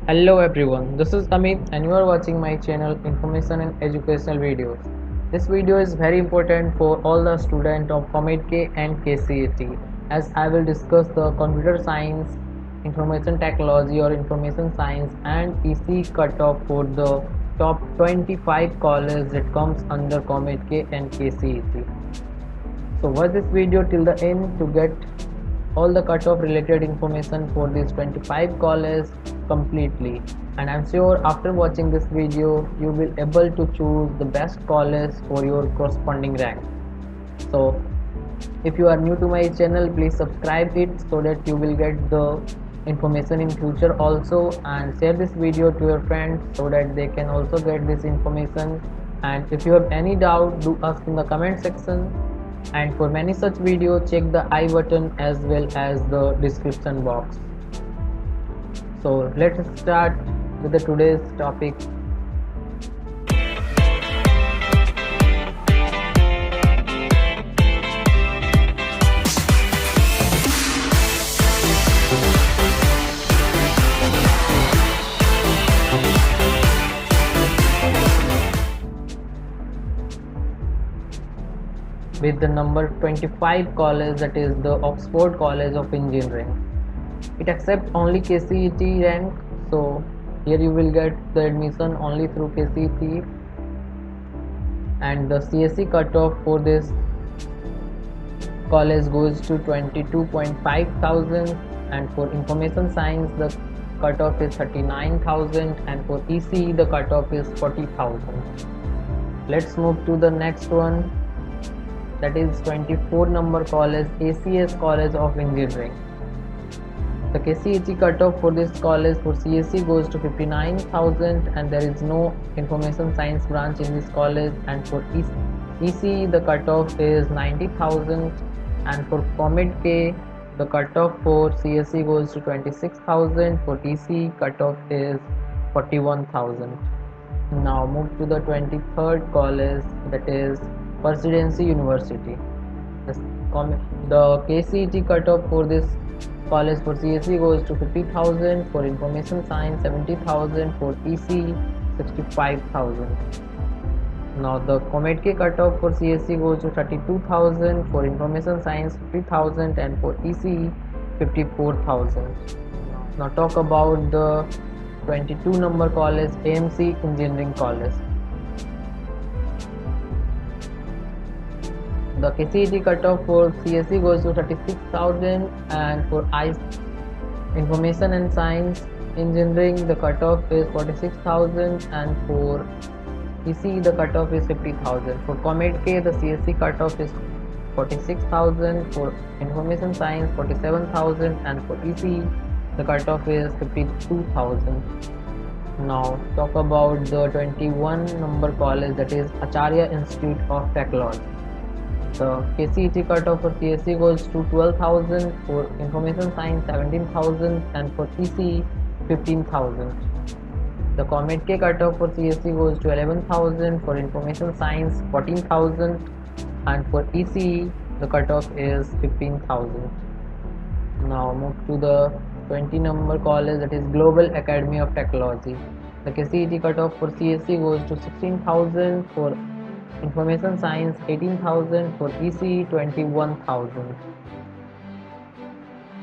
Hello everyone, this is Amit and you are watching my channel Information and Educational Videos. This video is very important for all the students of COMEDK and KCET as I will discuss the computer science, information technology or information science and EC cutoff for the top 25 colleges that comes under COMEDK and KCET. So watch this video till the end to get all the cutoff related information for these 25 colleges completely, and I'm sure after watching this video you will able to choose the best college for your corresponding rank. So if you are new to my channel, please subscribe it so that you will get the information in future also, and share this video to your friends so that they can also get this information. And if you have any doubt, do ask in the comment section, and for many such videos check the I button as well as the description box. So let's start with the today's topic. With the number 25 college, that is the Oxford College of Engineering. It accepts only KCET rank, so here you will get the admission only through KCET, and the CSE cutoff for this college goes to 22.5 thousand, and for information science the cutoff is 39,000, and for ECE the cutoff is 40,000. Let's move to the next one, that is 24 number college, ACS College of Engineering. The KCET cutoff for this college for CSE goes to 59,000, and there is no information science branch in this college, and for ECE the cutoff is 90,000, and for COMEDK the cutoff for CSE goes to 26,000, for ECE cutoff is 41,000. Now move to the 23rd college, that is Presidency University. The KCET cutoff for this college for CSE goes to 50,000, for information science 70,000, for ECE 65,000. Now the COMEDK cutoff for CSE goes to 32,000, for information science 50,000, and for ECE 54,000. Now talk about the 22 number college, AMC Engineering College. The KCET cutoff for CSE goes to 36,000, and for Information and Science Engineering the cutoff is 46,000, and for ECE the cutoff is 50,000. For COMEDK the CSE cutoff is 46,000, for Information Science 47,000, and for ECE the cutoff is 52,000. Now talk about the 21 number college, that is Acharya Institute of Technology. The KCET cutoff for CSE goes to 12,000, for information science 17,000, and for ECE 15,000. The COMEDK cutoff for CSE goes to 11,000, for information science 14,000, and for ECE the cutoff is 15,000. Now move to the 20 number college, that is Global Academy of Technology. The KCET cutoff for CSE goes to 16,000, for information science 18,000, for ECE 21,000.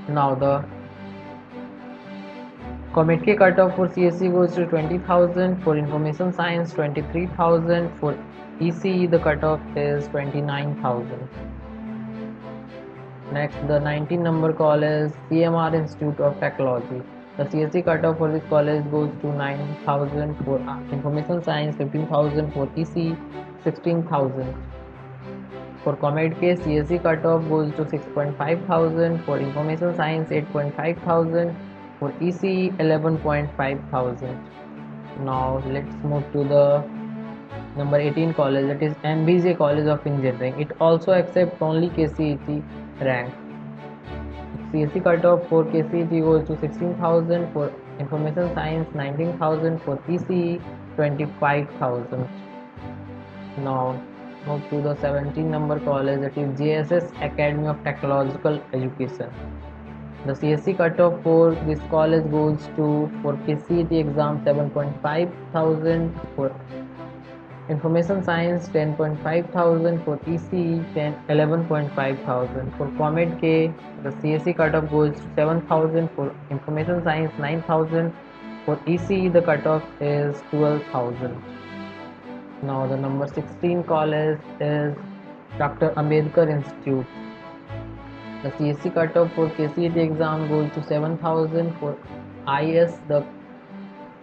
Now the COMEDK cutoff for CSE goes to 20,000, for information science 23,000, for ECE the cutoff is 29,000. Next, the 19 number college, CMR Institute of Technology. The CSE cutoff for this college goes to 9,000, for information science 15,000, for ECE 16,000. For COMEDK CSE cutoff goes to 6.5 thousand, for information science 8.5 thousand, for ECE 11.5 thousand. Now let's move to the number 18 college, that is MBJ College of Engineering. It also accepts only KCET rank. CSE cutoff for KCET goes to 16,000, for information science 19,000, for ECE 25,000. Now move to the 17 number college, that is JSS Academy of Technological Education. The KCET cutoff for JSS goes to 16,000, for information science 19,000, for ECE 25,000. Now move to the 17 number college, that is JSS Academy of Technological Education. 17 number college, that is JSS Academy of Technological Education. The CSE cutoff for this college goes to, for KCET exam, 7.5 thousand, for information science 10.5 thousand, for ECE 11.5 thousand. For Comet K, the CSE cutoff goes to 7,000, for information science 9,000, for ECE the cutoff is 12,000. Now the number 16 college is Dr. Ambedkar Institute. The CSE cutoff for KCET exam goes to 7,000, for IS the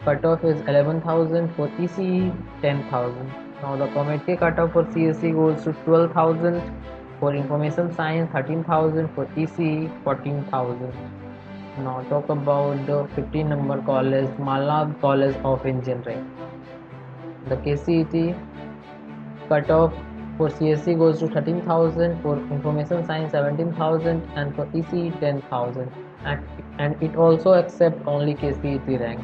cutoff is 11,000, for ECE 10,000. Now the Comet K cutoff for CSE goes to 12,000, for information science 13,000, for ECE 14,000. Now talk about the 15 number college, Malad College of Engineering. The KCET cutoff for CSE goes to 13,000, for information science 17,000, and for ECE 10,000, and it also accepts only KCET rank.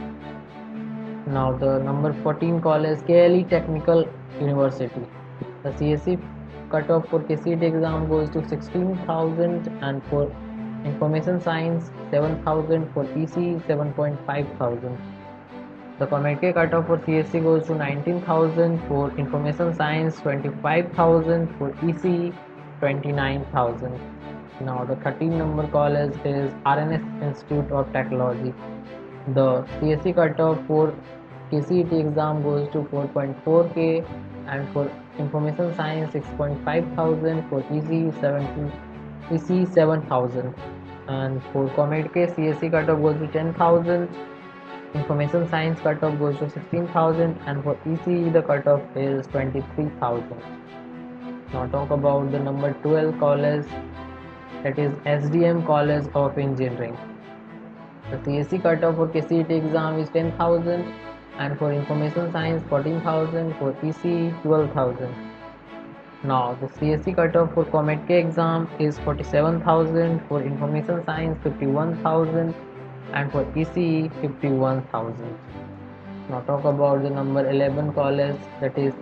Now the number 14 college, KLE Technical University. The CSE cutoff for KCET exam goes to 16,000, and for information science 7,000, for ECE 7.5 thousand. The Comet K cutoff for CSE goes to 19,000, for information science 25,000, for ECE 29,000. Now the 13 number college is RNS Institute of Technology. The CSE cutoff for KCET exam goes to 4.4K, and for information science 6.5 thousand, for ECE 7,000, and for Comet K CSE cutoff goes to 10,000. Information science cutoff goes to 16,000, and for ECE the cutoff is 23,000. Now talk about the number 12 college, that is SDM College of Engineering. The CSE cutoff for KCET exam is 10,000, and for information science 14,000, for ECE 12,000. Now the CSE cutoff for Comet K exam is 47,000, for information science 51,000, and for ECE 51,000. Now talk about the number 11 college, that is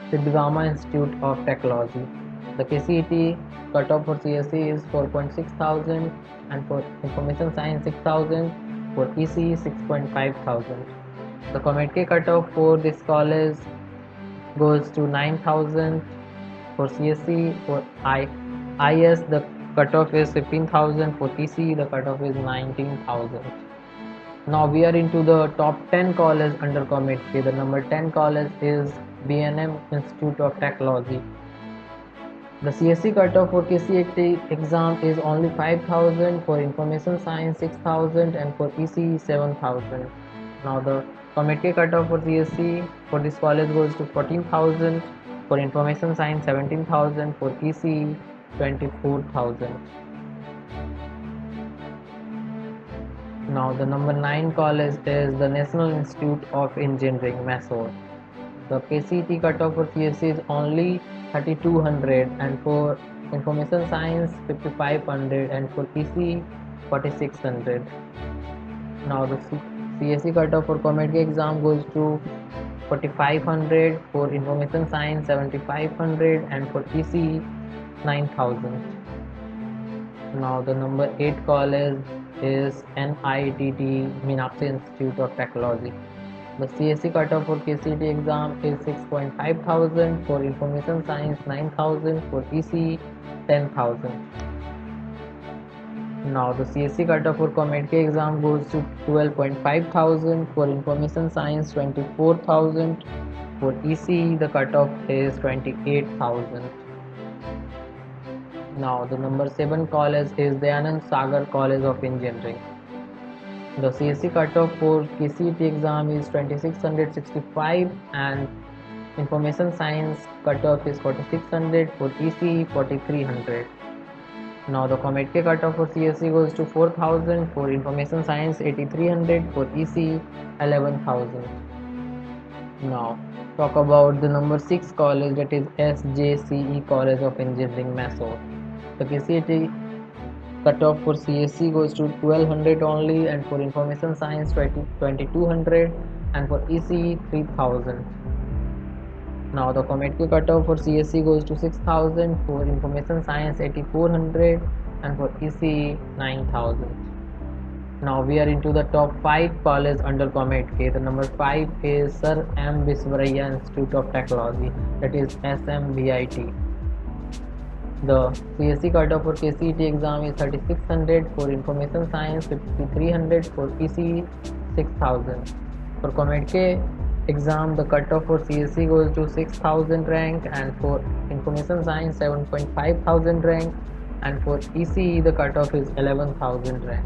Siddhgama Institute of Technology. The KCET cutoff for CSE is 4.6 thousand, and for information science 6,000, for ECE 6.5 thousand. The Comet K cutoff for this college goes to 9,000, for CSE. For IS the cutoff is 15,000, for ECE the cutoff is 19,000. Now we are into the top 10 college under Comet K. The number 10 college is BNM Institute of Technology. The CSE cutoff for KCET exam is only 5,000, for information science 6,000, and for ECE 7,000. Now the Comet K cutoff for CSE for this college goes to 14,000, for information science 17,000, for ECE 24,000. Now the number 9 college is the National Institute of Engineering, Mysore. The KCET cutoff for CSE is only 3,200, and for information science 5,500, and for ECE 4,600. Now the CSE cutoff for Comet K exam goes to 4,500, for information science 7,500, and for ECE 9,000. Now the number 8 college is NITT Meenakshi Institute of Technology. The CSE cutoff for KCET exam is 6.5 thousand, for information science 9,000, for ECE 10,000. Now the CSE cutoff for Comet K exam goes to 12.5 thousand, for information science 24,000, for ECE the cutoff is 28,000. Now the number 7 college is Dayanand Sagar College of Engineering. The CSE cutoff for KCET exam is 2,665, and information science cutoff is 4,600, for ECE 4,300. Now the Comet K cutoff for CSE goes to 4,000, for information science 8,300, for ECE 11,000. Now talk about the number 6 college, that is SJCE College of Engineering, Mysore. The KCET cutoff for CSE goes to 1,200 only, and for information science 2,200, and for ECE 3,000. Now the Comet K cutoff for CSE goes to 6,000, for information science 8,400, and for ECE 9,000. Now we are into the top 5 colleges under Comet K. The number 5 is Sir M. Visvaraya Institute of Technology, that is SMVIT. The CSE cutoff for KCET exam is 3600, for Information Science 5300, for ECE 6000. For Comet K exam, the cutoff for CSE goes to 6000 rank, and for Information Science 7.5 thousand rank, and for ECE the cutoff is 11,000 rank.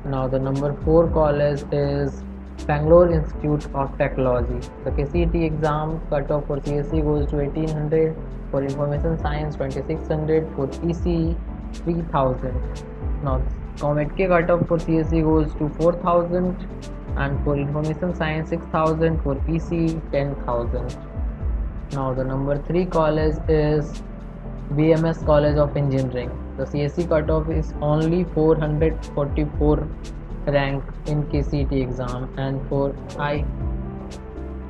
Now the number 4 college is Bangalore Institute of Technology. The KCET exam cutoff for CSE goes to 1800, for Information Science 2600, for ECE 3000. Now Comet K cutoff for CSE goes to 4000, and for Information Science 6000, for ECE 10,000. Now the number 3 college is BMS College of Engineering. The CSE cutoff is only 444 rank in KCET exam, and for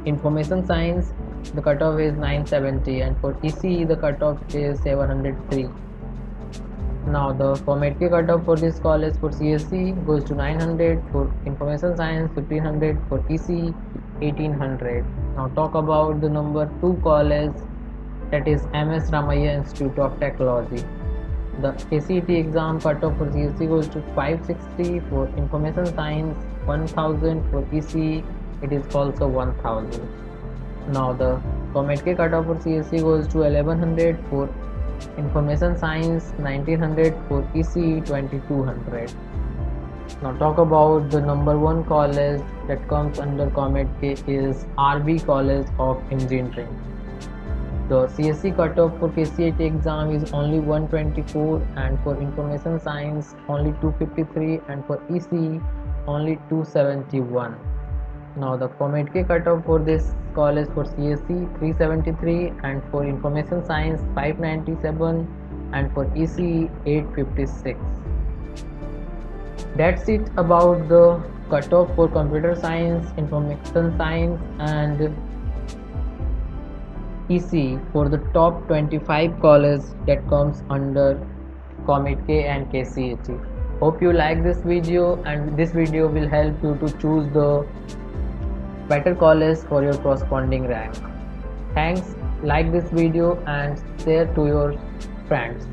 Information Science the cutoff is 970, and for ECE the cutoff is 703. Now the Comet K cutoff for this college for CSE goes to 900, for Information Science 1500, for ECE 1800. Now talk about the number 2 college, that is MS Ramaiah Institute of Technology. The KCET exam cutoff for CSE goes to 560, for Information Science 1000, for ECE it is also 1000. Now the Comet K cutoff for CSE goes to 1100, for Information Science 1900, for ECE 2200. Now talk about the number 1 college that comes under Comet K is RB College of Engineering. The CSE cutoff for KCET exam is only 124, and for Information Science only 253, and for ECE only 271. Now the Comet K cutoff for this college for CSE 373, and for Information Science 597, and for ECE 856. That's it about the cutoff for Computer Science, Information Science and ECE for the top 25 colleges that comes under Comet K and KCET. Hope you like this video, and this video will help you to choose the better college for your corresponding rank. Thanks, like this video and share to your friends.